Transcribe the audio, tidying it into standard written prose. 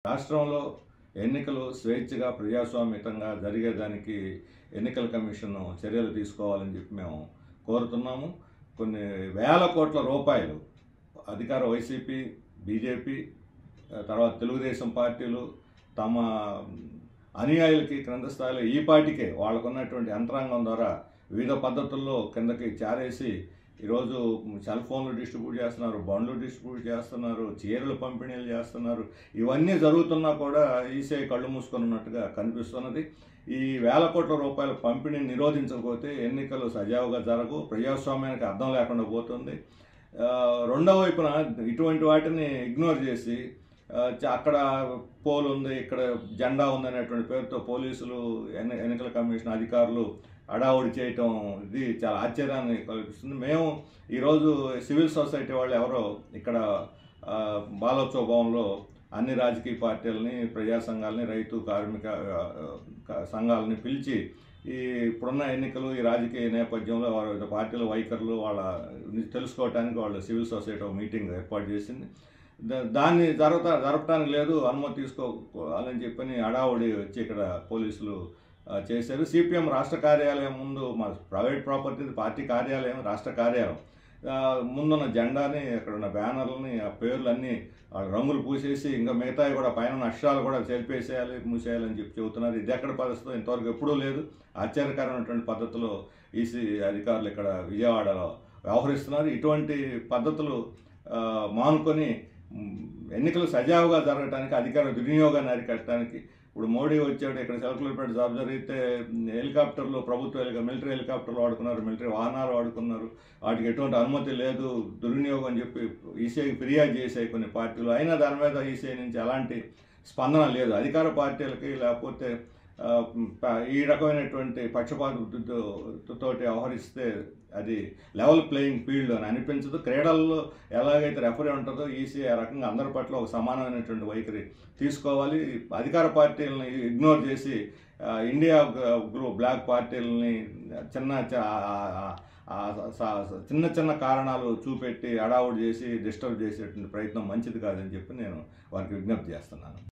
రాష్ట్రంలో ఎన్నికలు స్వేచ్ఛగా ప్రజాస్వామ్యతంగా జరిగేదానికి ఎన్నికల కమిషన్ చర్యలు తీసుకోవాలని చెప్పి మేము కోరుతున్నాము. కొన్ని వేల కోట్ల రూపాయలు అధికార వైసీపీ, బీజేపీ, తర్వాత తెలుగుదేశం పార్టీలు తమ అనుయాయులకి క్రింద స్థాయిలో ఈ పార్టీకే వాళ్ళకున్నటువంటి యంత్రాంగం ద్వారా వివిధ పద్ధతుల్లో కిందకి చారేసి ఈరోజు సెల్ ఫోన్లు డిస్ట్రిబ్యూట్ చేస్తున్నారు, బండ్లు డిస్ట్రిబ్యూట్ చేస్తున్నారు, చీరలు పంపిణీలు చేస్తున్నారు. ఇవన్నీ జరుగుతున్నా కూడా ఈసీఐ కళ్ళు మూసుకొని ఉన్నట్టుగా కనిపిస్తున్నది. ఈ వేల కోట్ల రూపాయల పంపిణీని నిరోధించకపోతే ఎన్నికలు సజావుగా జరగవు, ప్రజాస్వామ్యానికి అర్థం లేకుండా పోతుంది. రెండో వైపున ఇటువంటి వాటిని ఇగ్నోర్ చేసి అక్కడ పోల్ ఉంది, ఇక్కడ జెండా ఉంది అనేటువంటి పేరుతో పోలీసులు, ఎన్నికల కమిషన్ అధికారులు హడావుడి చేయటం ఇది చాలా ఆశ్చర్యాన్ని కల్పిస్తుంది. మేము ఈరోజు సివిల్ సొసైటీ వాళ్ళు ఎవరో ఇక్కడ బాలోత్సవ భవన్లో అన్ని రాజకీయ పార్టీలని, ప్రజా సంఘాలని, రైతు కార్మిక సంఘాలని పిలిచి ఇప్పుడున్న ఎన్నికలు ఈ రాజకీయ నేపథ్యంలో వివిధ పార్టీల వైఖరులు వాళ్ళ తెలుసుకోవటానికి వాళ్ళు సివిల్ సొసైటీ ఒక మీటింగ్ ఏర్పాటు చేసింది. దాన్ని జరపడానికి లేదు, అనుమతి తీసుకోవాలని చెప్పని హడావుడి వచ్చి ఇక్కడ పోలీసులు చేశారు. సిపిఎం రాష్ట్ర కార్యాలయం ముందు, మా ప్రైవేట్ ప్రాపర్టీ పార్టీ కార్యాలయం, రాష్ట్ర కార్యాలయం ముందున్న జెండాని, అక్కడ ఉన్న బ్యానర్లని, ఆ పేర్లన్నీ రంగులు పూసేసి ఇంకా మిగతాయి కూడా పైన అక్షరాలు కూడా చెరిపేసేయాలి, మూసేయాలని చెప్పి చెబుతున్నారు. ఇది ఎక్కడ పరిస్థితి ఇంతవరకు ఎప్పుడూ లేదు. ఆశ్చర్యకరమైనటువంటి పద్ధతిలో ఈసీ అధికారులు ఇక్కడ విజయవాడలో వ్యవహరిస్తున్నారు. ఇటువంటి పద్ధతులు మానుకొని ఎన్నికలు సజావుగా జరగడానికి, అధికార దుర్వినియోగాన్ని అరికట్టడానికి ఇప్పుడు మోడీ వచ్చాడు, ఇక్కడ సెలకులపేట జాబ్ జరిగితే హెలికాప్టర్లు, ప్రభుత్వ మిలిటరీ హెలికాప్టర్లు వాడుకున్నారు, మిలిటరీ వాహనాలు వాడుకున్నారు, వాటికి ఎటువంటి అనుమతి లేదు, దుర్వినియోగం అని చెప్పి ఈసీఐకి ఫిర్యాదు చేసాయి కొన్ని పార్టీలు. అయినా దాని మీద ఈసీఐ నుంచి ఎలాంటి స్పందన లేదు. అధికార పార్టీలకి లేకపోతే ఈ రకమైనటువంటి పక్షపాతతోటి వ్యవహరిస్తే అది లెవెల్ ప్లేయింగ్ ఫీల్డ్ అని అనిపించదు. క్రీడల్లో ఎలాగైతే రెఫరీ ఉంటుందో ఈసీ ఆ రకంగా అందరి పట్ల ఒక సమానమైనటువంటి వైఖరి తీసుకోవాలి. అధికార పార్టీలని ఇగ్నోర్ చేసి ఇండియా బ్లాక్ పార్టీలని చిన్న చిన్న కారణాలు చూపెట్టి హడావుడి చేసి డిస్టర్బ్ చేసేటువంటి ప్రయత్నం మంచిది కాదని చెప్పి నేను వారికి విజ్ఞప్తి చేస్తున్నాను.